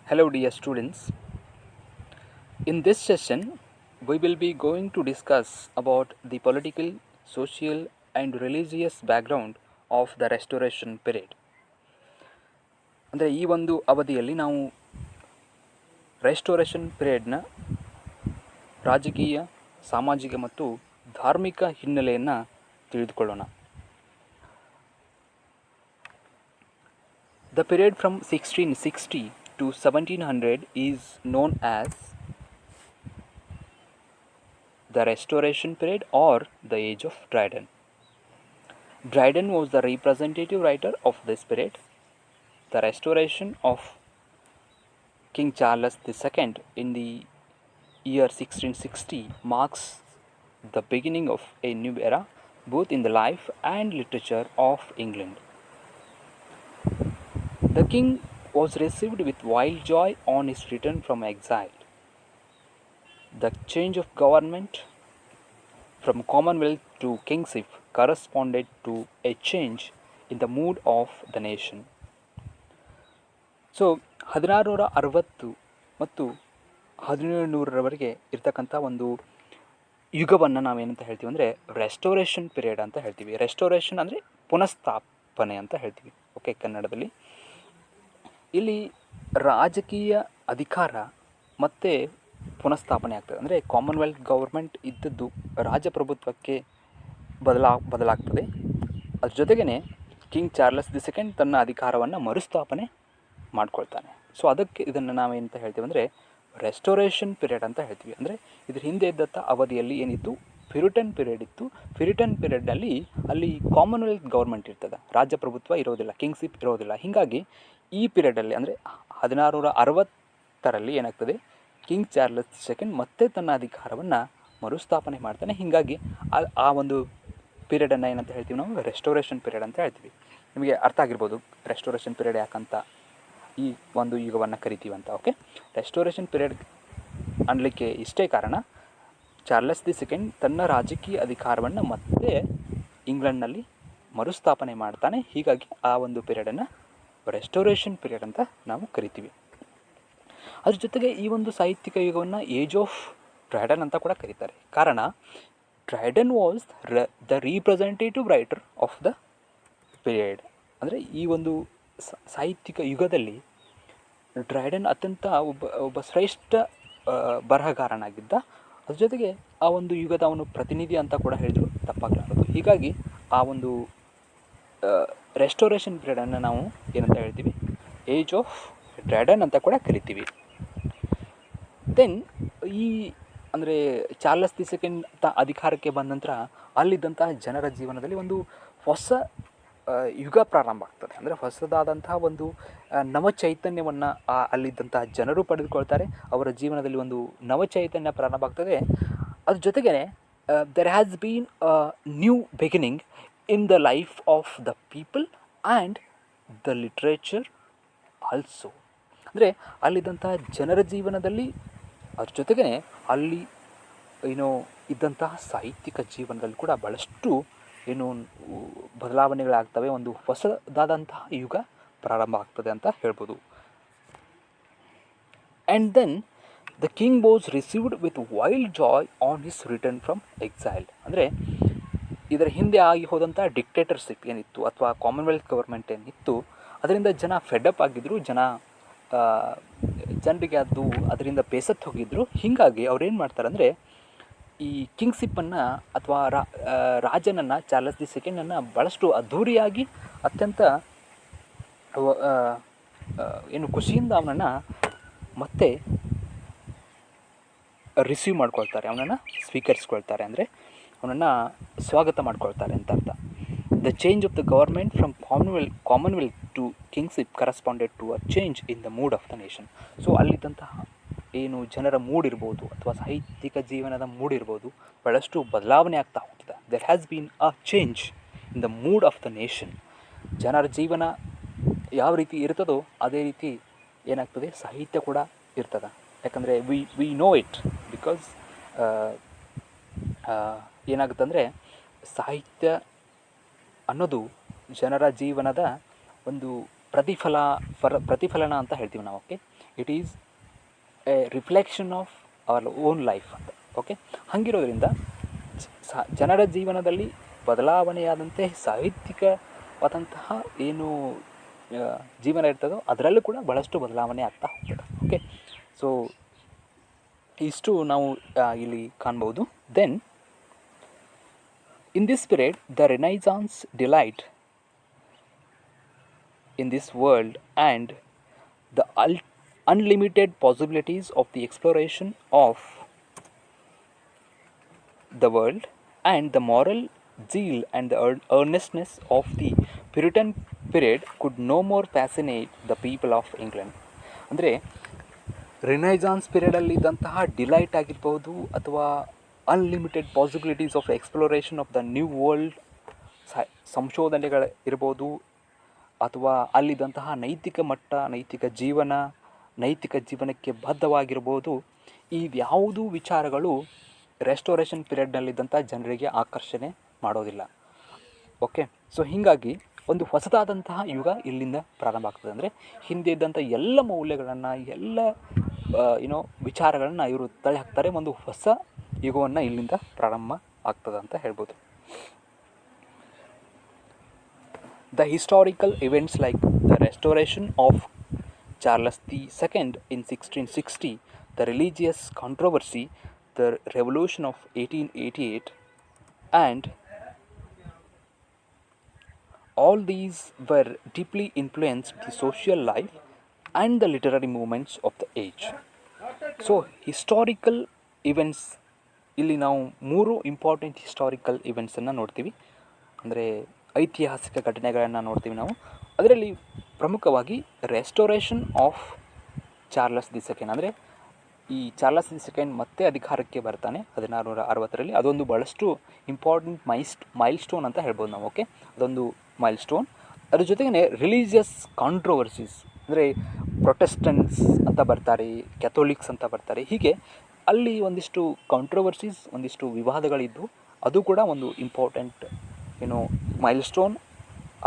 Hello, dear students. In this session, we will be going to discuss about the political, social, and religious background of the Restoration period. ಅಂದರೆ ಈ ಒಂದು ಅವಧಿಯಲ್ಲಿ ನಾವು restoration ಪೀರಿಯಡ್ನ ರಾಜಕೀಯ, ಸಾಮಾಜಿಕ ಮತ್ತು ಧಾರ್ಮಿಕ ಹಿನ್ನೆಲೆಯನ್ನು ತಿಳಿದುಕೊಳ್ಳೋಣ. The period from 1660 to 1700 is known as the Restoration period or the Age of Dryden. Dryden was the representative writer of this period. The restoration of King Charles II in the year 1660 marks the beginning of a new era both in the life and literature of England. The king was received with wild joy on his return from exile. The change of government from Commonwealth to kingship corresponded to a change in the mood of the nation. So 1660 ಮತ್ತು 1700ರವರೆಗೆ ಇರ್ತಕ್ಕಂಥ ಒಂದು ಯುಗವನ್ನು ನಾವೇನಂತ ಹೇಳ್ತೀವಿ ಅಂದರೆ restoration period ಅಂತ ಹೇಳ್ತೀವಿ. Restoration ಅಂದರೆ ಪುನಃಸ್ಥಾಪನೆ ಅಂತ ಹೇಳ್ತೀವಿ. ಓಕೆ, ಕನ್ನಡದಲ್ಲಿ. ಇಲ್ಲಿ ರಾಜಕೀಯ ಅಧಿಕಾರ ಮತ್ತು ಪುನಃಸ್ಥಾಪನೆ ಆಗ್ತದೆ. ಅಂದರೆ ಕಾಮನ್ವೆಲ್ತ್ ಗೌರ್ಮೆಂಟ್ ಇದ್ದದ್ದು ರಾಜಪ್ರಭುತ್ವಕ್ಕೆ ಬದಲಾಗ್ತದೆ. ಅದ್ರ ಜೊತೆಗೇ ಕಿಂಗ್ ಚಾರ್ಲ್ಸ್ II ತನ್ನ ಅಧಿಕಾರವನ್ನು ಮರುಸ್ಥಾಪನೆ ಮಾಡ್ಕೊಳ್ತಾನೆ. ಸೊ ಅದಕ್ಕೆ ಇದನ್ನು ನಾವೇನಂತ ಹೇಳ್ತೀವಿ ಅಂದರೆ ರೆಸ್ಟೋರೇಷನ್ ಪೀರಿಯಡ್ ಅಂತ ಹೇಳ್ತೀವಿ. ಅಂದರೆ ಇದ್ರ ಹಿಂದೆ ಇದ್ದಂಥ ಅವಧಿಯಲ್ಲಿ ಏನಿತ್ತು, ಪ್ಯೂರಿಟನ್ ಪೀರಿಯಡ್ ಇತ್ತು. ಪ್ಯೂರಿಟನ್ ಪೀರಿಯಡ್ನಲ್ಲಿ ಅಲ್ಲಿ ಕಾಮನ್ವೆಲ್ತ್ ಗೌರ್ಮೆಂಟ್ ಇರ್ತದೆ, ರಾಜಪ್ರಭುತ್ವ ಇರೋದಿಲ್ಲ, ಕಿಂಗ್ಶಿಪ್ ಇರೋದಿಲ್ಲ. ಹೀಗಾಗಿ ಈ ಪೀರಿಯಡಲ್ಲಿ ಅಂದರೆ 1660ರಲ್ಲಿ ಏನಾಗ್ತದೆ, ಕಿಂಗ್ ಚಾರ್ಲ್ಸ್ II ಮತ್ತೆ ತನ್ನ ಅಧಿಕಾರವನ್ನು ಮರುಸ್ಥಾಪನೆ ಮಾಡ್ತಾನೆ. ಹೀಗಾಗಿ ಆ ಒಂದು ಪೀರಿಯಡನ್ನು ಏನಂತ ಹೇಳ್ತೀವಿ ನಾವು ರೆಸ್ಟೋರೇಷನ್ ಪೀರಿಯಡ್ ಅಂತ ಹೇಳ್ತೀವಿ. ನಿಮಗೆ ಅರ್ಥ ಆಗಿರ್ಬೋದು ರೆಸ್ಟೋರೇಷನ್ ಪೀರಿಯಡ್ ಯಾಕಂತ ಈ ಒಂದು ಯುಗವನ್ನು ಕರಿತೀವಂತ. ಓಕೆ, ರೆಸ್ಟೋರೇಷನ್ ಪೀರಿಯಡ್ ಅನ್ನಲಿಕ್ಕೆ ಇಷ್ಟೇ ಕಾರಣ, ಚಾರ್ಲ್ಸ್ II ತನ್ನ ರಾಜಕೀಯ ಅಧಿಕಾರವನ್ನು ಮತ್ತೆ ಇಂಗ್ಲೆಂಡ್ನಲ್ಲಿ ಮರುಸ್ಥಾಪನೆ ಮಾಡ್ತಾನೆ. ಹೀಗಾಗಿ ಆ ಒಂದು ಪೀರಿಯಡನ್ನು ರೆಸ್ಟೋರೇಷನ್ ಪೀರಿಯಡ್ ಅಂತ ನಾವು ಕರಿತೀವಿ. ಅದ್ರ ಜೊತೆಗೆ ಈ ಒಂದು ಸಾಹಿತ್ಯಿಕ ಯುಗವನ್ನು ಏಜ್ ಆಫ್ ಡ್ರೈಡನ್ ಅಂತ ಕೂಡ ಕರೀತಾರೆ. ಕಾರಣ Dryden was the representative writer of the period. ಅಂದರೆ ಈ ಒಂದು ಸಾಹಿತ್ಯಿಕ ಯುಗದಲ್ಲಿ ಡ್ರೈಡನ್ ಅತ್ಯಂತ ಒಬ್ಬ ಶ್ರೇಷ್ಠ ಬರಹಗಾರನಾಗಿದ್ದ. ಅದ್ರ ಜೊತೆಗೆ ಆ ಒಂದು ಯುಗದ ಅವನು ಪ್ರತಿನಿಧಿ ಅಂತ ಕೂಡ ಹೇಳಿದ್ರು ತಪ್ಪಾಗಲಾರದು. ಹೀಗಾಗಿ ಆ ಒಂದು ರೆಸ್ಟೋರೇಷನ್ ಪೀರಿಯಡನ್ನು ನಾವು ಏನಂತ ಹೇಳ್ತೀವಿ, ಏಜ್ ಆಫ್ ಡ್ರೈಡನ್ ಅಂತ ಕೂಡ ಕರಿತೀವಿ. ದೆನ್ ಈ ಅಂದರೆ ಚಾರ್ಲ್ಸ್ II ಅಧಿಕಾರಕ್ಕೆ ಬಂದ ನಂತರ ಅಲ್ಲಿದ್ದಂತಹ ಜನರ ಜೀವನದಲ್ಲಿ ಒಂದು ಹೊಸ ಯುಗ ಪ್ರಾರಂಭ ಆಗ್ತದೆ. ಅಂದರೆ ಹೊಸದಾದಂತಹ ಒಂದು ನವಚೈತನ್ಯವನ್ನು ಅಲ್ಲಿದ್ದಂತಹ ಜನರು ಪಡೆದುಕೊಳ್ತಾರೆ. ಅವರ ಜೀವನದಲ್ಲಿ ಒಂದು ನವಚೈತನ್ಯ ಪ್ರಾರಂಭ ಆಗ್ತದೆ. ಅದ್ರ ಜೊತೆಗೇ there has been a new beginning in the life of the people and the literature also. ಅಂದರೆ ಅಲ್ಲಿದ್ದಂತಹ ಜನರ ಜೀವನದಲ್ಲಿ, ಅದ್ರ ಜೊತೆಗೇ ಅಲ್ಲಿ ಇದ್ದಂತಹ ಸಾಹಿತ್ಯಿಕ ಜೀವನದಲ್ಲಿ ಕೂಡ ಭಾಳಷ್ಟು ಬದಲಾವಣೆಗಳಾಗ್ತವೆ. ಒಂದು ಹೊಸದಾದಂತಹ ಯುಗ ಪ್ರಾರಂಭ ಆಗ್ತದೆ ಅಂತ ಹೇಳ್ಬೋದು. And then the king was received with wild joy on his return from exile. ಅಂದರೆ ಇದರ ಹಿಂದೆ ಆಗಿ ಹೋದಂಥ ಡಿಕ್ಟೇಟರ್ಶಿಪ್ ಏನಿತ್ತು ಅಥವಾ ಕಾಮನ್ವೆಲ್ತ್ ಗೌರ್ಮೆಂಟ್ ಏನಿತ್ತು, ಅದರಿಂದ ಜನ ಫೆಡಪ್ ಆಗಿದ್ದರು. ಜನರಿಗೆ ಅದರಿಂದ ಬೇಸತ್ತು ಹೋಗಿದ್ದರು. ಹೀಗಾಗಿ ಅವ್ರೇನು ಮಾಡ್ತಾರೆ ಅಂದರೆ ಈ ಕಿಂಗ್ಶಿಪ್ಪನ್ನು ಅಥವಾ ರಾಜನನ್ನು, ಚಾರ್ಲ್ಸ್ II ಭಾಳಷ್ಟು ಅದ್ಧೂರಿಯಾಗಿ ಅತ್ಯಂತ ಖುಷಿಯಿಂದ ಅವನನ್ನು ಮತ್ತೆ ರಿಸೀವ್ ಮಾಡ್ಕೊಳ್ತಾರೆ, ಅವನನ್ನು ಸ್ವೀಕರಿಸ್ಕೊಳ್ತಾರೆ. ಅಂದರೆ ಅವನನ್ನು ಸ್ವಾಗತ ಮಾಡ್ಕೊಳ್ತಾರೆ ಅಂತ ಅರ್ಥ. The change of the government from commonwealth to kingship corresponded to a change in the mood of the nation. So ಅಲ್ಲಿದ್ದಂತಹ ಜನರ ಮೂಡ್ ಇರ್ಬೋದು ಅಥವಾ ಸಾಹಿತ್ಯಿಕ ಜೀವನದ ಮೂಡ್ ಇರ್ಬೋದು, ಭಾಳಷ್ಟು ಬದಲಾವಣೆ ಆಗ್ತಾ ಹೋಗ್ತದೆ. There has been a change in the mood of the nation. ಜನರ ಜೀವನ ಯಾವ ರೀತಿ ಇರ್ತದೋ ಅದೇ ರೀತಿ ಏನಾಗ್ತದೆ, ಸಾಹಿತ್ಯ ಕೂಡ ಇರ್ತದೆ. ಯಾಕಂದರೆ ವಿ ನೋ ಇಟ್ ಬಿಕಾಸ್ ಏನಾಗುತ್ತಂದರೆ ಸಾಹಿತ್ಯ ಅನ್ನೋದು ಜನರ ಜೀವನದ ಒಂದು ಪ್ರತಿಫಲನ ಅಂತ ಹೇಳ್ತೀವಿ ನಾವು. Okay, it is A reflection of our own life ಅಂತ. ಓಕೆ, ಹಾಗಿರೋದ್ರಿಂದ ಜನರ ಜೀವನದಲ್ಲಿ ಬದಲಾವಣೆಯಾದಂತೆ ಸಾಹಿತ್ಯಿಕವಾದಂತಹ ಏನು ಜೀವನ ಇರ್ತದೋ ಅದರಲ್ಲೂ ಕೂಡ ಭಾಳಷ್ಟು ಬದಲಾವಣೆ ಆಗ್ತಾ ಹೋಗ್ತದೆ. ಓಕೆ, ಸೊ ಇಷ್ಟು ನಾವು ಇಲ್ಲಿ ಕಾಣ್ಬೋದು. Then in this period the renaissance delight in this world and the unlimited possibilities of the exploration of the world and the moral zeal and the earnestness of the Puritan period could no more fascinate the people of England. ಅಂದರೆ Renaissance ಪೀರಿಯಡಲ್ಲಿ ಇದ್ದಂತಹ delight ಆಗಿರ್ಬೋದು ಅಥವಾ unlimited possibilities of exploration of the new world ಸಂಶೋಧನೆಗಳು ಇರ್ಬೋದು, ಅಥವಾ ಅಲ್ಲಿದ್ದಂತಹ ನೈತಿಕ ಮಟ್ಟ, ನೈತಿಕ ಜೀವನಕ್ಕೆ ಬದ್ಧವಾಗಿರ್ಬೋದು, ಇವ್ಯಾವುದೂ ವಿಚಾರಗಳು ರೆಸ್ಟೋರೇಷನ್ ಪೀರಿಯಡ್ನಲ್ಲಿದ್ದಂಥ ಜನರಿಗೆ ಆಕರ್ಷಣೆ ಮಾಡೋದಿಲ್ಲ. ಓಕೆ, ಸೊ ಹೀಗಾಗಿ ಒಂದು ಹೊಸದಾದಂತಹ ಯುಗ ಇಲ್ಲಿಂದ ಪ್ರಾರಂಭ ಆಗ್ತದೆ. ಅಂದರೆ ಹಿಂದೆ ಇದ್ದಂಥ ಎಲ್ಲ ಮೌಲ್ಯಗಳನ್ನು, ಎಲ್ಲ ವಿಚಾರಗಳನ್ನು ಇವರು ತಳ್ಳಿ ಹಾಕ್ತಾರೆ. ಒಂದು ಹೊಸ ಯುಗವನ್ನು ಇಲ್ಲಿಂದ ಪ್ರಾರಂಭ ಆಗ್ತದೆ ಅಂತ ಹೇಳ್ಬೋದು. The historical events like the restoration of Charles II in 1660, the religious controversy, the revolution of 1888, and all these were deeply influenced the social life and the literary movements of the age. So historical events, ಇಲ್ಲಿ ನಾವು 3 important historical ಇವೆಂಟ್ಸನ್ನು ನೋಡ್ತೀವಿ. ಅಂದರೆ ಐತಿಹಾಸಿಕ ಘಟನೆಗಳನ್ನು ನೋಡ್ತೀವಿ ನಾವು. ಅದರಲ್ಲಿ ಪ್ರಮುಖವಾಗಿ restoration of Charles the second, ಅಂದರೆ ಈ ಚಾರ್ಲಸ್ ದಿ ಸೆಕೆಂಡ್ ಮತ್ತೆ ಅಧಿಕಾರಕ್ಕೆ ಬರ್ತಾನೆ 1660ರಲ್ಲಿ. ಅದೊಂದು ಭಾಳಷ್ಟು ಇಂಪಾರ್ಟೆಂಟ್ ಮೈಲ್ ಸ್ಟೋನ್ ಅಂತ ಹೇಳ್ಬೋದು ನಾವು. ಓಕೆ, ಅದೊಂದು ಮೈಲ್ ಸ್ಟೋನ್. ಅದ್ರ ಜೊತೆಗೇ ರಿಲಿಜಿಯಸ್ ಕಾಂಟ್ರವರ್ಸೀಸ್, ಅಂದರೆ ಪ್ರೊಟೆಸ್ಟೆಂಟ್ಸ್ ಅಂತ ಬರ್ತಾರೆ, ಕ್ಯಾಥೋಲಿಕ್ಸ್ ಅಂತ ಬರ್ತಾರೆ. ಹೀಗೆ ಅಲ್ಲಿ ಒಂದಿಷ್ಟು ಕಾಂಟ್ರವರ್ಸೀಸ್, ಒಂದಿಷ್ಟು ವಿವಾದಗಳಿದ್ದು, ಅದು ಕೂಡ ಒಂದು ಇಂಪಾರ್ಟೆಂಟ್ ಮೈಲ್ ಸ್ಟೋನ್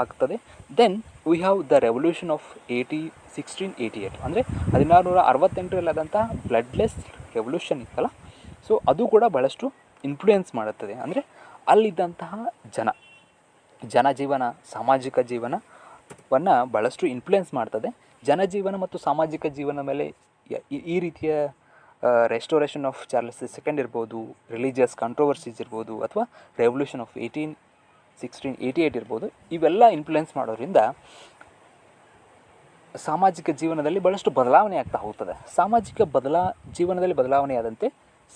ಆಗ್ತದೆ. Then we have the revolution of 1688, ಅಂದರೆ 1668ರಲ್ಲಿ ಆದಂಥ ಬ್ಲಡ್ಲೆಸ್ ರೆವಲ್ಯೂಷನ್ ಇತ್ತಲ್ಲ, ಸೊ ಅದು ಕೂಡ ಭಾಳಷ್ಟು ಇನ್ಫ್ಲೂಯೆನ್ಸ್ ಮಾಡುತ್ತದೆ. ಅಂದರೆ ಅಲ್ಲಿದ್ದಂತಹ ಜನಜೀವನ, ಸಾಮಾಜಿಕ ಜೀವನವನ್ನು ಭಾಳಷ್ಟು ಇನ್ಫ್ಲೂಯೆನ್ಸ್ ಮಾಡ್ತದೆ. ಜನಜೀವನ ಮತ್ತು ಸಾಮಾಜಿಕ ಜೀವನ ಮೇಲೆ ಈ ರೀತಿಯ restoration of Charles the second ಇರ್ಬೋದು, ರಿಲಿಜಿಯಸ್ ಕಾಂಟ್ರವರ್ಸೀಸ್ ಇರ್ಬೋದು, ಅಥವಾ ರೆವಲ್ಯೂಷನ್ ಆಫ್ 1688 ಇರ್ಬೋದು, ಇವೆಲ್ಲ ಇನ್ಫ್ಲುಯೆನ್ಸ್ ಮಾಡೋದ್ರಿಂದ ಸಾಮಾಜಿಕ ಜೀವನದಲ್ಲಿ ಭಾಳಷ್ಟು ಬದಲಾವಣೆ ಆಗ್ತಾ ಹೋಗ್ತದೆ. ಜೀವನದಲ್ಲಿ ಬದಲಾವಣೆ ಆದಂತೆ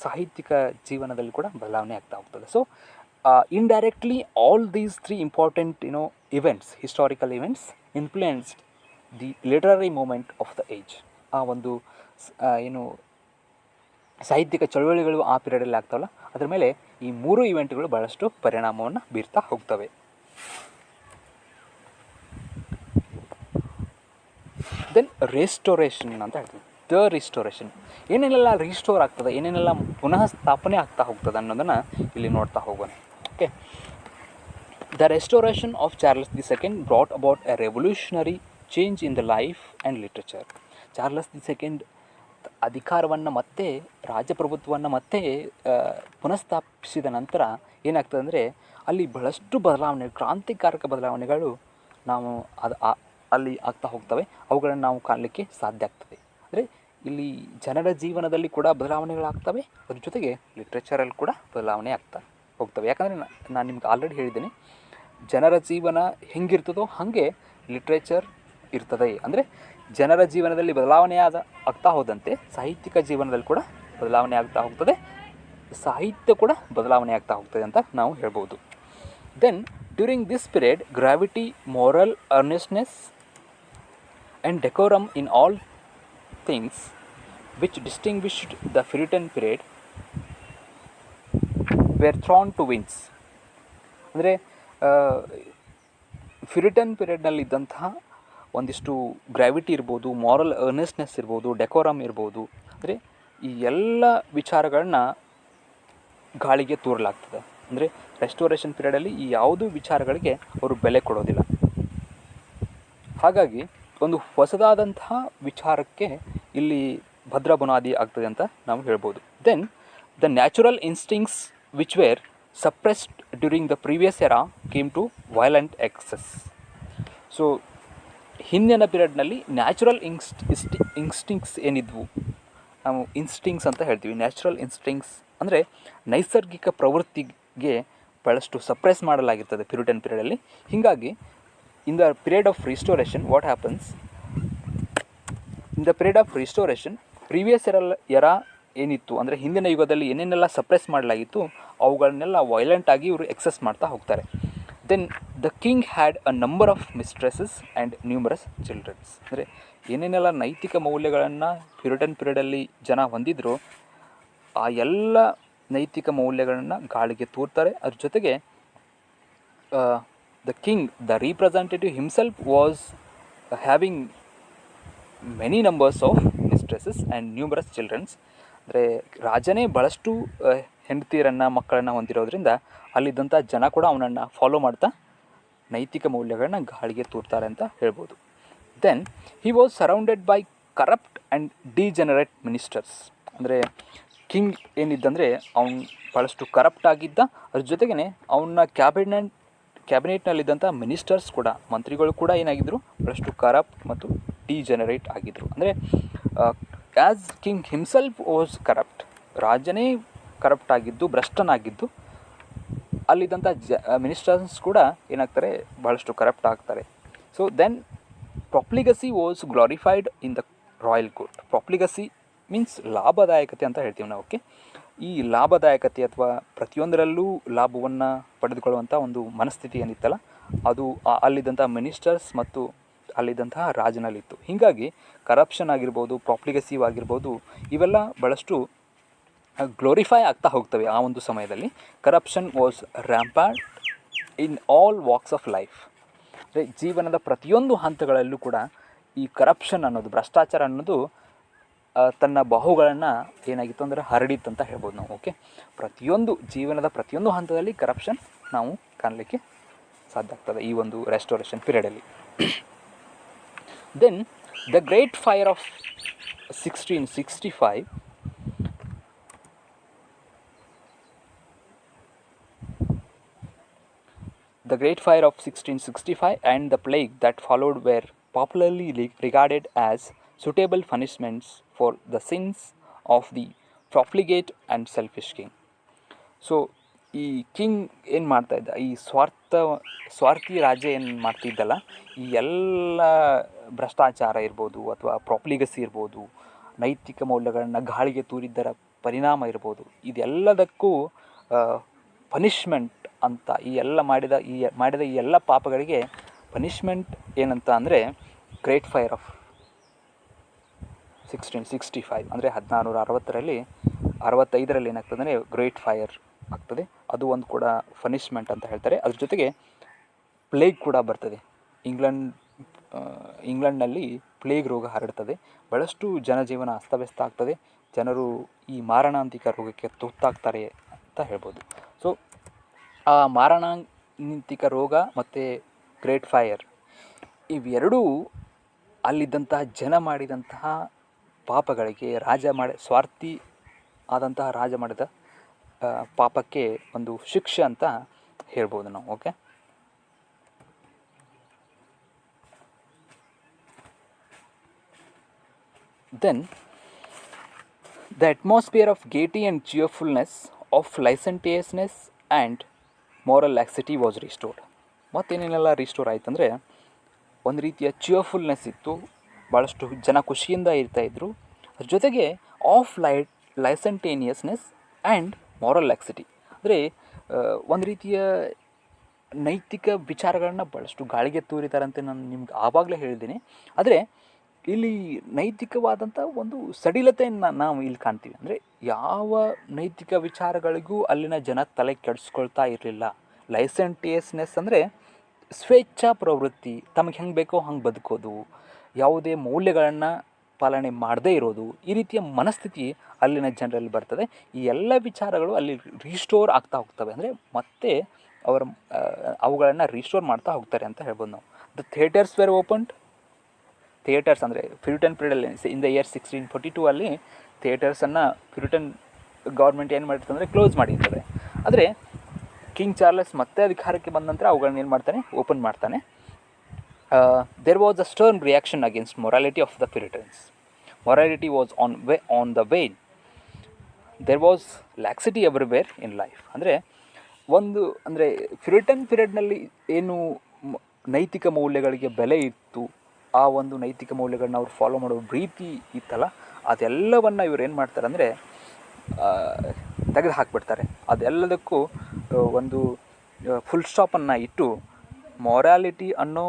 ಸಾಹಿತ್ಯಿಕ ಜೀವನದಲ್ಲಿ ಕೂಡ ಬದಲಾವಣೆ ಆಗ್ತಾ ಹೋಗ್ತದೆ. So indirectly all these 3 important events, historical events influenced the literary movement of the age. ಆ ಒಂದು ಸಾಹಿತ್ಯಿಕ ಚಳುವಳಿಗಳು ಆ ಪೀರಿಯಡಲ್ಲಿ ಆಗ್ತಾವಲ್ಲ, ಅದರ ಮೇಲೆ ಈ 3 ಇವೆಂಟ್ಗಳು ಭಾಳಷ್ಟು ಪರಿಣಾಮವನ್ನು ಬೀರ್ತಾ ಹೋಗ್ತವೆ. ದೆನ್ ರೆಸ್ಟೋರೇಷನ್ ಅಂತ ಹೇಳ್ತೀವಿ. ದ ರಿಸ್ಟೋರೇಷನ್, ಏನೇನೆಲ್ಲ ರಿಸ್ಟೋರ್ ಆಗ್ತದೆ, ಏನೇನೆಲ್ಲ ಪುನಃ ಸ್ಥಾಪನೆ ಆಗ್ತಾ ಹೋಗ್ತದೆ ಅನ್ನೋದನ್ನು ಇಲ್ಲಿ ನೋಡ್ತಾ ಹೋಗೋಣ. Okay, the restoration of Charles the second brought about A revolutionary change in the life and literature. Charles the second ಅಧಿಕಾರವನ್ನು ಮತ್ತೆ, ರಾಜಪ್ರಭುತ್ವವನ್ನು ಮತ್ತೆ ಪುನಃಸ್ಥಾಪಿಸಿದ ನಂತರ ಏನಾಗ್ತದೆ ಅಂದರೆ ಅಲ್ಲಿ ಬಹಳಷ್ಟು ಕ್ರಾಂತಿಕಾರಕ ಬದಲಾವಣೆಗಳು ನಾವು ಅಲ್ಲಿ ಆಗ್ತಾ ಹೋಗ್ತವೆ. ಅವುಗಳನ್ನು ನಾವು ಕಾಣಲಿಕ್ಕೆ ಸಾಧ್ಯ ಆಗ್ತದೆ. ಅಂದರೆ ಇಲ್ಲಿ ಜನರ ಜೀವನದಲ್ಲಿ ಕೂಡ ಬದಲಾವಣೆಗಳಾಗ್ತವೆ, ಅದ್ರ ಜೊತೆಗೆ ಲಿಟ್ರೇಚರಲ್ಲಿ ಕೂಡ ಬದಲಾವಣೆ ಆಗ್ತಾ ಹೋಗ್ತವೆ. ಯಾಕಂದರೆ ನಾನು ನಿಮ್ಗೆ ಆಲ್ರೆಡಿ ಹೇಳಿದ್ದೀನಿ, ಜನರ ಜೀವನ ಹೆಂಗಿರ್ತದೋ ಹಾಗೆ ಲಿಟ್ರೇಚರ್ ಇರ್ತದೆ. ಅಂದರೆ ಜನರ ಜೀವನದಲ್ಲಿ ಬದಲಾವಣೆ ಆಗ್ತಾ ಹೋದಂತೆ ಸಾಹಿತ್ಯಿಕ ಜೀವನದಲ್ಲಿ ಕೂಡ ಬದಲಾವಣೆ ಆಗ್ತಾ ಹೋಗ್ತದೆ, ಸಾಹಿತ್ಯ ಕೂಡ ಬದಲಾವಣೆ ಆಗ್ತಾ ಹೋಗ್ತದೆ ಅಂತ ನಾವು ಹೇಳ್ಬೋದು. Then during this period gravity, moral earnestness and decorum in all things which distinguished the Puritan period were thrown to winds. ಅಂದರೆ ಫ್ಯೂರಿಟನ್ ಪೀರಿಯಡ್ನಲ್ಲಿದ್ದಂತಹ ಒಂದಿಷ್ಟು ಗ್ರಾವಿಟಿ ಇರ್ಬೋದು, ಮಾರಲ್ ಅರ್ನೆಸ್ನೆಸ್ ಇರ್ಬೋದು, ಡೆಕೋರಮ್ ಇರ್ಬೋದು, ಅಂದರೆ ಈ ಎಲ್ಲ ವಿಚಾರಗಳನ್ನ ಗಾಳಿಗೆ ತೂರಲಾಗ್ತದೆ. ಅಂದರೆ ರೆಸ್ಟೋರೇಷನ್ ಪೀರಿಯಡಲ್ಲಿ ಈ ಯಾವುದೂ ವಿಚಾರಗಳಿಗೆ ಅವರು ಬೆಲೆ ಕೊಡೋದಿಲ್ಲ. ಹಾಗಾಗಿ ಒಂದು ಹೊಸದಾದಂತಹ ವಿಚಾರಕ್ಕೆ ಇಲ್ಲಿ ಭದ್ರ ಬುನಾದಿ ಆಗ್ತದೆ ಅಂತ ನಾವು ಹೇಳ್ಬೋದು. Then the natural instincts which were suppressed during the previous era came to violent excess. So ಹಿಂದಿನ ಪೀರಿಯಡ್ನಲ್ಲಿ ನ್ಯಾಚುರಲ್ ಇನ್ಸ್ಟಿಂಕ್ಟ್ಸ್ ಏನಿದ್ವು, ನಾವು ಇನ್ಸ್ಟಿಂಕ್ಟ್ಸ್ ಅಂತ ಹೇಳ್ತೀವಿ. ನ್ಯಾಚುರಲ್ ಇನ್ಸ್ಟಿಂಕ್ಟ್ಸ್ ಅಂದರೆ ನೈಸರ್ಗಿಕ ಪ್ರವೃತ್ತಿಗೆ ಭಾಳಷ್ಟು ಸಪ್ರೆಸ್ ಮಾಡಲಾಗಿರ್ತದೆ ಪ್ಯೂರಿಟನ್ ಪೀರಿಯಡಲ್ಲಿ. ಹೀಗಾಗಿ in the period of restoration what happens, in the period of restoration previous era ಏನಿತ್ತು ಅಂದರೆ ಹಿಂದಿನ ಯುಗದಲ್ಲಿ ಏನೇನೆಲ್ಲ ಸಪ್ರೆಸ್ ಮಾಡಲಾಗಿತ್ತು ಅವುಗಳನ್ನೆಲ್ಲ ವೈಲೆಂಟಾಗಿ ಇವರು ಎಕ್ಸೆಸ್ ಮಾಡ್ತಾ ಹೋಗ್ತಾರೆ. Then the king had a number of mistresses and numerous childrens. ಅಂದರೆ ಏನೇನೆಲ್ಲ ನೈತಿಕ ಮೌಲ್ಯಗಳನ್ನು ಪ್ಯೂರಿಟನ್ ಪೀರಿಯಡಲ್ಲಿ ಜನ ಹೊಂದಿದ್ರು ಆ ಎಲ್ಲ ನೈತಿಕ ಮೌಲ್ಯಗಳನ್ನು ಗಾಳಿಗೆ ತೂರ್ತಾರೆ. ಅದ್ರ ಜೊತೆಗೆ the king, the representative himself was having many numbers of mistresses and numerous childrens. ಅಂದರೆ ರಾಜನೇ ಭಾಳಷ್ಟು ಹೆಂಡತಿಯರನ್ನು ಮಕ್ಕಳನ್ನು ಹೊಂದಿರೋದ್ರಿಂದ ಅಲ್ಲಿದ್ದಂಥ ಜನ ಕೂಡ ಅವನನ್ನು ಫಾಲೋ ಮಾಡ್ತಾ ನೈತಿಕ ಮೌಲ್ಯಗಳನ್ನ ಗಾಳಿಗೆ ತೂರ್ತಾರೆ ಅಂತ ಹೇಳ್ಬೋದು. Then he was surrounded by corrupt and degenerate ministers. ಅಂದರೆ ಕಿಂಗ್ ಏನಿದ್ದಂದರೆ ಅವನು ಭಾಳಷ್ಟು ಕರಪ್ಟ್ ಆಗಿದ್ದ. ಅದ್ರ ಜೊತೆಗೇ ಅವನ ಕ್ಯಾಬಿನೆಟ್ನಲ್ಲಿದ್ದಂಥ ಮಿನಿಸ್ಟರ್ಸ್ ಕೂಡ, ಮಂತ್ರಿಗಳು ಕೂಡ ಏನಾಗಿದ್ದರು, ಭಾಳಷ್ಟು ಕರಪ್ಟ್ ಮತ್ತು ಡಿಜೆನರೇಟ್ ಆಗಿದ್ದರು. ಅಂದರೆ as king himself was corrupt, ರಾಜನೇ ಕರಪ್ಟ್ ಆಗಿದ್ದು, ಭ್ರಷ್ಟನಾಗಿದ್ದು, ಅಲ್ಲಿದ್ದಂಥ ಮಿನಿಸ್ಟರ್ಸ್ ಕೂಡ ಏನಾಗ್ತಾರೆ, ಭಾಳಷ್ಟು ಕರಪ್ಟ್ ಆಗ್ತಾರೆ. So then profligacy was glorified in the royal court. Profligacy means ಲಾಭದಾಯಕತೆ ಅಂತ ಹೇಳ್ತೀವಿ ನಾವು. ಓಕೆ, ಈ ಲಾಭದಾಯಕತೆ ಅಥವಾ ಪ್ರತಿಯೊಂದರಲ್ಲೂ ಲಾಭವನ್ನು ಪಡೆದುಕೊಳ್ಳುವಂಥ ಒಂದು ಮನಸ್ಥಿತಿ ಏನಿತ್ತಲ್ಲ, ಅದು ಅಲ್ಲಿದ್ದಂಥ ಮಿನಿಸ್ಟರ್ಸ್ ಮತ್ತು ಅಲ್ಲಿದ್ದಂತಹ ರಾಜನಲ್ಲಿತ್ತು. ಹೀಗಾಗಿ ಕರಪ್ಷನ್ ಆಗಿರ್ಬೋದು, ಪ್ರಾಪ್ಲಿಗಸಿವ್ ಆಗಿರ್ಬೋದು, ಇವೆಲ್ಲ ಭಾಳಷ್ಟು ಗ್ಲೋರಿಫೈ ಆಗ್ತಾ ಹೋಗ್ತವೆ ಆ ಒಂದು ಸಮಯದಲ್ಲಿ. Corruption was rampant in all walks of life. ಅಂದರೆ ಜೀವನದ ಪ್ರತಿಯೊಂದು ಹಂತಗಳಲ್ಲೂ ಕೂಡ ಈ ಕರಪ್ಷನ್ ಅನ್ನೋದು, ಭ್ರಷ್ಟಾಚಾರ ಅನ್ನೋದು ತನ್ನ ಬಾಹುಗಳನ್ನು ಏನಾಗಿತ್ತು ಅಂದರೆ ಹರಡಿತ್ತು ಅಂತ ಹೇಳ್ಬೋದು ನಾವು. ಓಕೆ, ಪ್ರತಿಯೊಂದು ಜೀವನದ ಪ್ರತಿಯೊಂದು ಹಂತದಲ್ಲಿ ಕರಪ್ಷನ್ ನಾವು ಕಾಣಲಿಕ್ಕೆ ಸಾಧ್ಯ ಆಗ್ತದೆ ಈ ಒಂದು ರೆಸ್ಟೋರೇಷನ್ ಪೀರಿಯಡಲ್ಲಿ. Then the great fire of 1665 The Great Fire of 1665 and the plague that followed were popularly regarded as suitable punishments for the sins of the profligate and selfish king. So ಈ king ಏನು ಮಾಡ್ತಾಯಿದ್ದ, ಈ ಸ್ವಾರ್ಥಿ ರಾಜ ಏನು ಮಾಡ್ತಿದ್ದಲ್ಲ, ಈ ಎಲ್ಲ ಭ್ರಷ್ಟಾಚಾರ ಇರ್ಬೋದು ಅಥವಾ ಪ್ರಾಪ್ಲಿಗಸಿ ಇರ್ಬೋದು, ನೈತಿಕ ಮೌಲ್ಯಗಳನ್ನು ಗಾಳಿಗೆ ತೂರಿದ್ದರ ಪರಿಣಾಮ ಇರ್ಬೋದು, ಇದೆಲ್ಲದಕ್ಕೂ ಪನಿಷ್ಮೆಂಟ್ ಅಂತ ಮಾಡಿದ ಈ ಎಲ್ಲ ಪಾಪಗಳಿಗೆ ಪನಿಷ್ಮೆಂಟ್ ಏನಂತ ಅಂದರೆ ಗ್ರೇಟ್ ಫೈರ್ ಆಫ್ 1665 ಅಂದರೆ 1665 ಏನಾಗ್ತದೆ ಅಂದರೆ ಗ್ರೇಟ್ ಫೈರ್ ಆಗ್ತದೆ. ಅದು ಒಂದು ಕೂಡ ಪನಿಷ್ಮೆಂಟ್ ಅಂತ ಹೇಳ್ತಾರೆ. ಅದ್ರ ಜೊತೆಗೆ ಪ್ಲೇಗ್ ಕೂಡ ಬರ್ತದೆ. ಇಂಗ್ಲೆಂಡ್ನಲ್ಲಿ ಪ್ಲೇಗ್ ರೋಗ ಹರಡ್ತದೆ. ಭಾಳಷ್ಟು ಜನಜೀವನ ಅಸ್ತವ್ಯಸ್ತ ಆಗ್ತದೆ. ಜನರು ಈ ಮಾರಣಾಂತಿಕ ರೋಗಕ್ಕೆ ತುತ್ತಾಗ್ತಾರೆ ಅಂತ ಹೇಳ್ಬೋದು. ಸೊ ಆ ಮಾರಣಾಂತಿಕ ರೋಗ ಮತ್ತು ಗ್ರೇಟ್ ಫೈರ್ ಇವೆರಡೂ ಅಲ್ಲಿದ್ದಂತಹ ಜನ ಮಾಡಿದಂತಹ ಪಾಪಗಳಿಗೆ, ಸ್ವಾರ್ಥಿ ಆದಂತಹ ರಾಜ ಮಾಡಿದ ಪಾಪಕ್ಕೆ ಒಂದು ಶಿಕ್ಷೆ ಅಂತ ಹೇಳ್ಬೋದು ನಾವು. Okay, then the atmosphere of gaiety and cheerfulness of licentiousness and moral laxity was restored. ಮತ್ತೇನೇನೆಲ್ಲ ರಿಸ್ಟೋರ್ ಆಯ್ತು ಅಂದರೆ, ಒಂದು ರೀತಿಯ ಚಿಯರ್ಫುಲ್ನೆಸ್ ಇತ್ತು, ಭಾಳಷ್ಟು ಜನ ಖುಷಿಯಿಂದ ಇರ್ತಾಯಿದ್ರು. ಅದ್ರ ಜೊತೆಗೆ ಆಫ್ ಲೈಸೆಂಟೇನಿಯಸ್ನೆಸ್ ಆ್ಯಂಡ್ ಮಾರಲ್ ಲ್ಯಾಕ್ಸಿಟಿ ಅಂದರೆ ಒಂದು ರೀತಿಯ ನೈತಿಕ ವಿಚಾರಗಳನ್ನ ಭಾಳಷ್ಟು ಗಾಳಿಗೆ ತೂರಿತಾರಂತೆ ನಾನು ನಿಮ್ಗೆ ಆವಾಗಲೇ ಹೇಳಿದ್ದೀನಿ. ಆದರೆ ಇಲ್ಲಿ ನೈತಿಕವಾದಂಥ ಒಂದು ಸಡಿಲತೆಯನ್ನು ನಾವು ಇಲ್ಲಿ ಕಾಣ್ತೀವಿ. ಅಂದರೆ ಯಾವ ನೈತಿಕ ವಿಚಾರಗಳಿಗೂ ಅಲ್ಲಿನ ಜನ ತಲೆ ಕೆಡಿಸ್ಕೊಳ್ತಾ ಇರಲಿಲ್ಲ. ಲೈಸೆಂಟಿಯಸ್ನೆಸ್ ಅಂದರೆ ಸ್ವೇಚ್ಛಾ ಪ್ರವೃತ್ತಿ, ತಮಗೆ ಹೆಂಗೆ ಬೇಕೋ ಹಂಗೆ ಬದುಕೋದು, ಯಾವುದೇ ಮೌಲ್ಯಗಳನ್ನು ಪಾಲನೆ ಮಾಡದೇ ಇರೋದು, ಈ ರೀತಿಯ ಮನಸ್ಥಿತಿ ಅಲ್ಲಿನ ಜನರಲ್ಲಿ ಬರ್ತದೆ. ಈ ಎಲ್ಲ ವಿಚಾರಗಳು ಅಲ್ಲಿ ರೀಸ್ಟೋರ್ ಆಗ್ತಾ ಹೋಗ್ತವೆ. ಅಂದರೆ ಮತ್ತೆ ಅವುಗಳನ್ನು ರೀಸ್ಟೋರ್ ಮಾಡ್ತಾ ಹೋಗ್ತಾರೆ ಅಂತ ಹೇಳ್ಬೋದು ನಾವು. The theatres were opened theatres ಅಂದರೆ ಪ್ಯೂರಿಟನ್ ಪೀರಿಯಡಲ್ಲಿ ಇನ್ ದ ಇಯರ್ 1642 ಅಲ್ಲಿ ಥಿಯೇಟರ್ಸನ್ನು ಪ್ಯೂರಿಟನ್ ಗೌರ್ಮೆಂಟ್ ಏನು ಮಾಡಿರ್ತದೆ ಅಂದರೆ ಕ್ಲೋಸ್ ಮಾಡಿರ್ತದೆ. ಆದರೆ ಕಿಂಗ್ ಚಾರ್ಲೆಸ್ ಮತ್ತೆ ಅಧಿಕಾರಕ್ಕೆ ಬಂದ ನಂತರ ಅವುಗಳನ್ನ ಏನು ಮಾಡ್ತಾನೆ, ಓಪನ್ ಮಾಡ್ತಾನೆ. There was a stern reaction against morality of the puritans. Morality was on the way. There was laxity everywhere in life. ಅಂದರೆ ಪ್ಯೂರಿಟನ್ ಪೀರಿಯಡ್ನಲ್ಲಿ ಏನು ನೈತಿಕ ಮೌಲ್ಯಗಳಿಗೆ ಬೆಲೆ ಇತ್ತು, ಆ ಒಂದು ನೈತಿಕ ಮೌಲ್ಯಗಳನ್ನ ಅವ್ರು ಫಾಲೋ ಮಾಡೋ ರೀತಿ ಇತ್ತಲ್ಲ, ಅದೆಲ್ಲವನ್ನು ಇವ್ರು ಏನು ಮಾಡ್ತಾರೆ ಅಂದರೆ ತೆಗೆದು ಹಾಕಿಬಿಡ್ತಾರೆ. ಅದೆಲ್ಲದಕ್ಕೂ ಒಂದು ಫುಲ್ ಸ್ಟಾಪನ್ನು ಇಟ್ಟು ಮೊರಾಲಿಟಿ ಅನ್ನೋ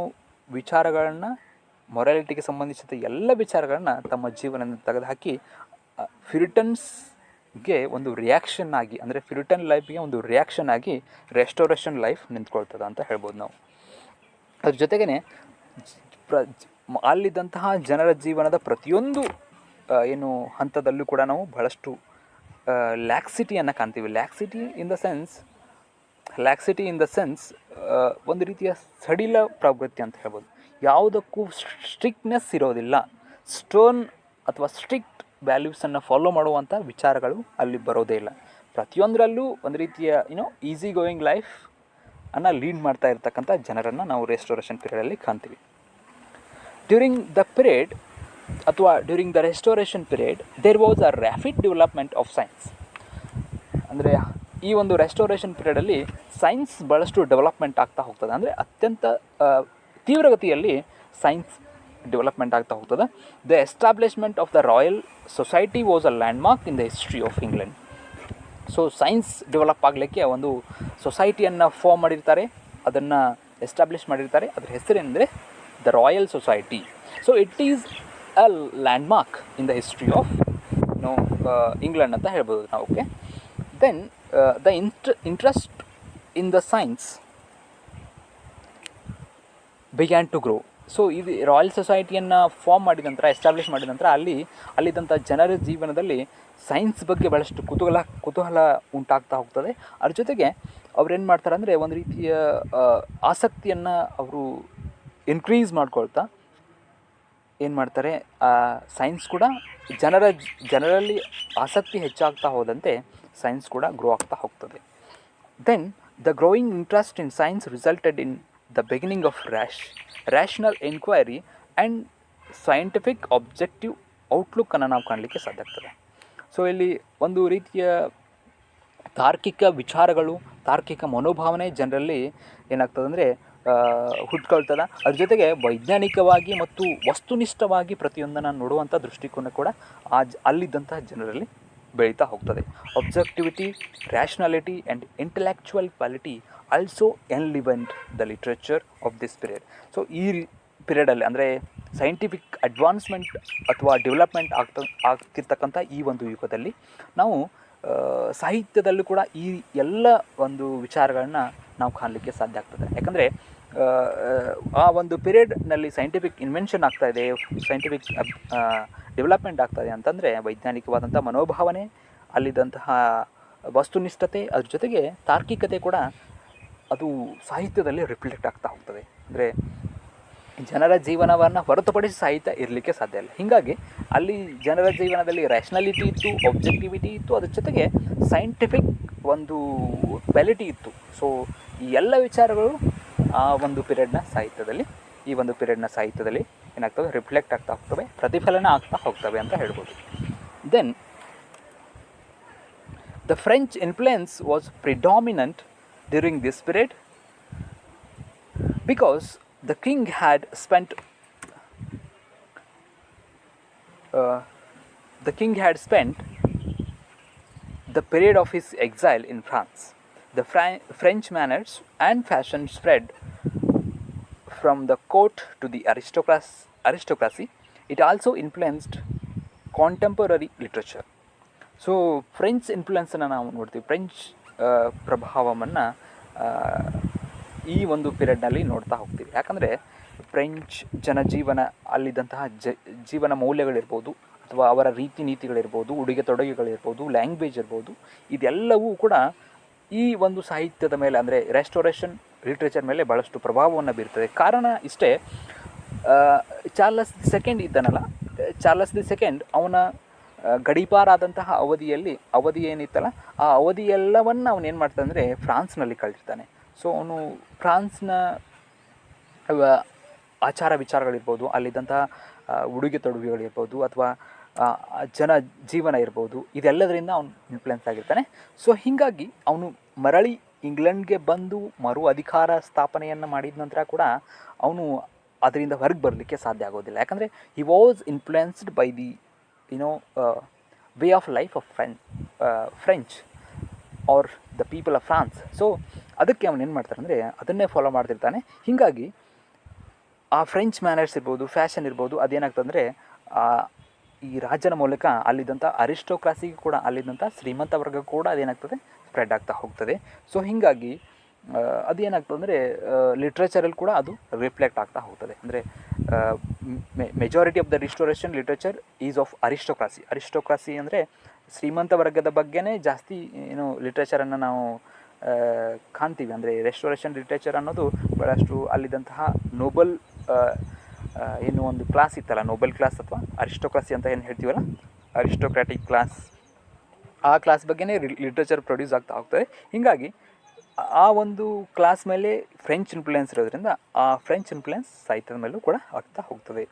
ವಿಚಾರಗಳನ್ನು, ಮೊರಾಲಿಟಿಗೆ ಸಂಬಂಧಿಸಿದ ಎಲ್ಲ ವಿಚಾರಗಳನ್ನ ತಮ್ಮ ಜೀವನದಿಂದ ತೆಗೆದುಹಾಕಿ ಪ್ಯೂರಿಟನ್ಸ್ಗೆ ಒಂದು ರಿಯಾಕ್ಷನ್ ಆಗಿ, ಅಂದರೆ ಪ್ಯೂರಿಟನ್ ಲೈಫ್ಗೆ ಒಂದು ರಿಯಾಕ್ಷನ್ ಆಗಿ ರೆಸ್ಟೋರೇಷನ್ ಲೈಫ್ ನಿಂತ್ಕೊಳ್ತದೆ ಅಂತ ಹೇಳ್ಬೋದು ನಾವು. ಅದ್ರ ಜೊತೆಗೇ ಅಲ್ಲಿದ್ದಂತಹ ಜನರ ಜೀವನದ ಪ್ರತಿಯೊಂದು ಏನು ಹಂತದಲ್ಲೂ ಕೂಡ ನಾವು ಬಹಳಷ್ಟು ಲ್ಯಾಕ್ಸಿಟಿಯನ್ನು ಕಾಣ್ತೀವಿ. ಲ್ಯಾಕ್ಸಿಟಿ ಇನ್ ದ ಸೆನ್ಸ್ ಒಂದು ರೀತಿಯ ಸಡಿಲ ಪ್ರವೃತ್ತಿ ಅಂತ ಹೇಳ್ಬೋದು. ಯಾವುದಕ್ಕೂ ಸ್ಟ್ರಿಕ್ಟ್ನೆಸ್ ಇರೋದಿಲ್ಲ. ಸ್ಟರ್ನ್ ಅಥವಾ ಸ್ಟ್ರಿಕ್ಟ್ ವ್ಯಾಲ್ಯೂಸನ್ನು ಫಾಲೋ ಮಾಡುವಂಥ ವಿಚಾರಗಳು ಅಲ್ಲಿ ಬರೋದೇ ಇಲ್ಲ. ಪ್ರತಿಯೊಂದರಲ್ಲೂ ಒಂದು ರೀತಿಯ ಈಸಿ ಗೋಯಿಂಗ್ ಲೈಫ್ ಅನ್ನು ಲೀಡ್ ಮಾಡ್ತಾ ಇರ್ತಕ್ಕಂಥ ಜನರನ್ನು ನಾವು ರೆಸ್ಟೋರೇಷನ್ ಪೀರಿಯಡಲ್ಲಿ ಕಾಣ್ತೀವಿ. During the restoration period there was a rapid development of science. ಅಂದರೆ ಈ ಒಂದು ರೆಸ್ಟೋರೇಷನ್ ಪೀರಿಯಡಲ್ಲಿ ಸೈನ್ಸ್ ಭಾಳಷ್ಟು ಡೆವಲಪ್ಮೆಂಟ್ ಆಗ್ತಾ ಹೋಗ್ತದೆ. ಅಂದರೆ ಅತ್ಯಂತ ತೀವ್ರಗತಿಯಲ್ಲಿ ಸೈನ್ಸ್ ಡೆವಲಪ್ಮೆಂಟ್ ಆಗ್ತಾ ಹೋಗ್ತದೆ. The establishment of the royal Society was a landmark in the history of England. So science develop ಆಗಲಿಕ್ಕೆ ಒಂದು ಸೊಸೈಟಿಯನ್ನು ಫಾರ್ಮ್ ಮಾಡಿರ್ತಾರೆ, ಅದನ್ನು ಎಸ್ಟಾಬ್ಲಿಷ್ ಮಾಡಿರ್ತಾರೆ. ಅದರ ಹೆಸರೇನೆಂದರೆ the royal society. So it is a landmark in the history of England ಅಂತ ಹೇಳ್ಬೋದು ನಾವು. Okay, then the interest in the science began to grow. So ಇದು ರಾಯಲ್ ಸೊಸೈಟಿಯನ್ನು ಫಾರ್ಮ್ ಮಾಡಿದ ನಂತರ, ಎಸ್ಟಾಬ್ಲಿಷ್ ಮಾಡಿದ ನಂತರ ಅಲ್ಲಿದ್ದಂಥ ಜನರ ಜೀವನದಲ್ಲಿ ಸೈನ್ಸ್ ಬಗ್ಗೆ ಭಾಳಷ್ಟು ಕುತೂಹಲ ಉಂಟಾಗ್ತಾ ಹೋಗ್ತದೆ. ಅದ್ರ ಜೊತೆಗೆ ಅವ್ರೇನು ಮಾಡ್ತಾರೆ ಅಂದರೆ ಒಂದು ರೀತಿಯ ಆಸಕ್ತಿಯನ್ನು ಅವರು ಇನ್ಕ್ರೀಸ್ ಮಾಡ್ಕೊಳ್ತಾ ಏನು ಮಾಡ್ತಾರೆ, ಸೈನ್ಸ್ ಕೂಡ ಜನರಲ್ಲಿ ಆಸಕ್ತಿ ಹೆಚ್ಚಾಗ್ತಾ ಹೋದಂತೆ ಸೈನ್ಸ್ ಕೂಡ ಗ್ರೋ ಆಗ್ತಾ ಹೋಗ್ತದೆ. Then the growing interest in science resulted in the beginning of rational enquiry and scientific objective ಔಟ್ಲುಕ್ಕನ್ನು ನಾವು ಕಾಣಲಿಕ್ಕೆ ಸಾಧ್ಯ ಆಗ್ತದೆ. ಸೊ ಇಲ್ಲಿ ಒಂದು ರೀತಿಯ ತಾರ್ಕಿಕ ವಿಚಾರಗಳು, ತಾರ್ಕಿಕ ಮನೋಭಾವನೆ ಜನರಲ್ಲಿ ಏನಾಗ್ತದೆ ಅಂದರೆ ಹುಟ್ಕೊಳ್ತದೆ. ಅದ್ರ ಜೊತೆಗೆ ವೈಜ್ಞಾನಿಕವಾಗಿ ಮತ್ತು ವಸ್ತುನಿಷ್ಠವಾಗಿ ಪ್ರತಿಯೊಂದನ್ನು ನೋಡುವಂಥ ದೃಷ್ಟಿಕೋನ ಕೂಡ ಅಲ್ಲಿದ್ದಂಥ ಜನರಲ್ಲಿ ಬೆಳೀತಾ ಹೋಗ್ತದೆ. Objectivity, rationality and intellectual quality also enlivened the literature of this period. So ಈ ಪೀರಿಯಡಲ್ಲಿ ಅಂದರೆ ಸೈಂಟಿಫಿಕ್ ಅಡ್ವಾನ್ಸ್ಮೆಂಟ್ ಅಥವಾ ಡೆವಲಪ್ಮೆಂಟ್ ಆಗ್ತಿರ್ತಕ್ಕಂಥ ಈ ಒಂದು ಯುಗದಲ್ಲಿ ನಾವು ಸಾಹಿತ್ಯದಲ್ಲೂ ಕೂಡ ಈ ಎಲ್ಲ ಒಂದು ವಿಚಾರಗಳನ್ನ ನಾವು ಕಾಣಲಿಕ್ಕೆ ಸಾಧ್ಯ ಆಗ್ತದೆ. ಯಾಕಂದರೆ ಆ ಒಂದು ಪೀರಿಯಡ್ನಲ್ಲಿ ಸೈಂಟಿಫಿಕ್ ಇನ್ವೆನ್ಷನ್ ಆಗ್ತಾಯಿದೆ, ಸೈಂಟಿಫಿಕ್ ಡೆವಲಪ್ಮೆಂಟ್ ಆಗ್ತಾಯಿದೆ ಅಂತಂದರೆ ವೈಜ್ಞಾನಿಕವಾದಂಥ ಮನೋಭಾವನೆ, ಅಲ್ಲಿದ್ದಂತಹ ವಸ್ತುನಿಷ್ಠತೆ, ಅದ್ರ ಜೊತೆಗೆ ತಾರ್ಕಿಕತೆ ಕೂಡ ಅದು ಸಾಹಿತ್ಯದಲ್ಲಿ ರಿಫ್ಲೆಕ್ಟ್ ಆಗ್ತಾ ಹೋಗ್ತದೆ. ಅಂದರೆ ಜನರ ಜೀವನವನ್ನು ಹೊರತುಪಡಿಸಿ ಸಾಹಿತ್ಯ ಇರಲಿಕ್ಕೆ ಸಾಧ್ಯ ಇಲ್ಲ. ಹೀಗಾಗಿ ಅಲ್ಲಿ ಜನರ ಜೀವನದಲ್ಲಿ ರ್ಯಾಷನಾಲಿಟಿ ಇತ್ತು, ಒಬ್ಜೆಕ್ಟಿವಿಟಿ ಇತ್ತು, ಅದ್ರ ಜೊತೆಗೆ ಸೈಂಟಿಫಿಕ್ ಒಂದು ಕ್ವಾಲಿಟಿ ಇತ್ತು. ಸೊ ಈ ಎಲ್ಲ ವಿಚಾರಗಳು ಆ ಒಂದು ಪೀರಿಯಡ್ನ ಸಾಹಿತ್ಯದಲ್ಲಿ ಏನಾಗ್ತವೆ, ರಿಫ್ಲೆಕ್ಟ್ ಆಗ್ತಾ ಹೋಗ್ತವೆ, ಪ್ರತಿಫಲನ ಆಗ್ತಾ ಹೋಗ್ತವೆ ಅಂತ ಹೇಳ್ಬೋದು. Then the French influence was predominant during this period because the king had spent the period of his exile in France. The French manners and fashion spread from the court to the aristocracy. It also influenced contemporary literature. So French influence ಅನ್ನು ನಾವು ನೋಡ್ತೀವಿ, French ಪ್ರಭಾವವನ್ನು ಈ ಒಂದು ಪೀರಿಯಡ್ನಲ್ಲಿ ನೋಡ್ತಾ ಹೋಗ್ತೀವಿ. ಯಾಕಂದರೆ French ಜನಜೀವನ, ಅಲ್ಲಿದ್ದಂತಹ ಜೀವನ ಮೌಲ್ಯಗಳಿರ್ಬೋದು, ಅಥವಾ ಅವರ ರೀತಿ ನೀತಿಗಳಿರ್ಬೋದು, ಉಡುಗೆ ತೊಡುಗೆಗಳಿರ್ಬೋದು, ಲ್ಯಾಂಗ್ವೇಜ್ ಇರ್ಬೋದು, ಇದೆಲ್ಲವೂ ಕೂಡ ಈ ಒಂದು ಸಾಹಿತ್ಯದ ಮೇಲೆ, ಅಂದರೆ ರೆಸ್ಟೋರೇಷನ್ ಲಿಟ್ರೇಚರ್ ಮೇಲೆ ಭಾಳಷ್ಟು ಪ್ರಭಾವವನ್ನು ಬೀರ್ತದೆ. ಕಾರಣ ಇಷ್ಟೇ, ಚಾರ್ಲಸ್ ದಿ ಸೆಕೆಂಡ್ ಇದ್ದಾನಲ್ಲ, ಚಾರ್ಲಸ್ ದಿ ಸೆಕೆಂಡ್ ಅವನ ಗಡೀಪಾರಾದಂತಹ ಅವಧಿ ಏನಿತ್ತಲ್ಲ, ಆ ಅವಧಿ ಎಲ್ಲವನ್ನು ಅವನು ಏನು ಮಾಡ್ತಾನೆ ಅಂದರೆ ಫ್ರಾನ್ಸ್ನಲ್ಲಿ ಕಳೆದಿರ್ತಾನೆ. ಸೊ ಅವನು ಫ್ರಾನ್ಸ್ನ ಆಚಾರ ವಿಚಾರಗಳಿರ್ಬೋದು, ಅಲ್ಲಿದ್ದಂತಹ ಉಡುಗೆ ತೊಡುಗೆಗಳಿರ್ಬೋದು, ಅಥವಾ ಜನ ಜೀವನ ಇರ್ಬೋದು, ಇದೆಲ್ಲದರಿಂದ ಅವನು ಇನ್ಫ್ಲುಯೆನ್ಸ್ ಆಗಿರ್ತಾನೆ. ಸೊ ಹೀಗಾಗಿ ಅವನು ಮರಳಿ ಇಂಗ್ಲೆಂಡ್ಗೆ ಬಂದು ಮರು ಅಧಿಕಾರ ಸ್ಥಾಪನೆಯನ್ನು ಮಾಡಿದ ನಂತರ ಕೂಡ ಅವನು ಅದರಿಂದ ಹೊರಗೆ ಬರಲಿಕ್ಕೆ ಸಾಧ್ಯ ಆಗೋದಿಲ್ಲ. ಯಾಕಂದರೆ he was influenced by the way of life of French are the people of France. So ಅದಕ್ಕೆ ಅವನು ಏನು ಮಾಡ್ತಾನೆ ಅಂದರೆ ಅದನ್ನೇ ಫಾಲೋ ಮಾಡ್ತಿರ್ತಾನೆ. ಹೀಗಾಗಿ ಆ ಫ್ರೆಂಚ್ ಮ್ಯಾನರ್ಸ್ ಇರ್ಬೋದು, ಫ್ಯಾಷನ್ ಇರ್ಬೋದು, ಅದೇನಾಗ್ತಂದರೆ ಈ ರಾಜನ ಮೂಲಕ ಅಲ್ಲಿದ್ದಂಥ ಅರಿಸ್ಟೋಕ್ರಾಸಿಗೂ ಕೂಡ, ಅಲ್ಲಿದ್ದಂಥ ಶ್ರೀಮಂತ ವರ್ಗ ಕೂಡ ಅದೇನಾಗ್ತದೆ ಸ್ಪ್ರೆಡ್ ಆಗ್ತಾ ಹೋಗ್ತದೆ. ಸೊ ಹೀಗಾಗಿ ಅದೇನಾಗ್ತದೆ ಲಿಟ್ರೇಚರಲ್ಲಿ ಕೂಡ ಅದು ರಿಫ್ಲೆಕ್ಟ್ ಆಗ್ತಾ ಹೋಗ್ತದೆ. ಅಂದರೆ majority of the restoration literature is of aristocracy ಅಂದರೆ ಶ್ರೀಮಂತ ವರ್ಗದ ಬಗ್ಗೆನೇ ಜಾಸ್ತಿ ಲಿಟ್ರೇಚರನ್ನು ನಾವು ಕಾಣ್ತೀವಿ. ಅಂದರೆ ರೆಸ್ಟೋರೇಷನ್ ಲಿಟ್ರೇಚರ್ ಅನ್ನೋದು ಭಾಳಷ್ಟು ಅಲ್ಲಿದ್ದಂತಹ ನೋಬಲ್ ಏನು ಒಂದು ಕ್ಲಾಸ್ ಇತ್ತಲ್ಲ, ನೋಬೆಲ್ ಕ್ಲಾಸ್ ಅಥವಾ ಅರಿಸ್ಟೋಕ್ರಾಸಿ ಅಂತ ಏನು ಹೇಳ್ತೀವಲ್ಲ, ಅರಿಸ್ಟೋಕ್ರಾಟಿಕ್ ಕ್ಲಾಸ್, ಆ ಕ್ಲಾಸ್ ಬಗ್ಗೆನೇ ಲಿಟ್ರೇಚರ್ ಪ್ರೊಡ್ಯೂಸ್ ಆಗ್ತಾ ಹೋಗ್ತದೆ. ಹೀಗಾಗಿ ಆ ಒಂದು ಕ್ಲಾಸ್ ಮೇಲೆ ಫ್ರೆಂಚ್ ಇನ್ಫ್ಲುಯೆನ್ಸ್ ಇರೋದ್ರಿಂದ ಆ ಫ್ರೆಂಚ್ ಇನ್ಫ್ಲುಯೆನ್ಸ್ ಸಾಹಿತ್ಯದ ಮೇಲೂ ಕೂಡ ಆಗ್ತಾ ಹೋಗ್ತದೆ.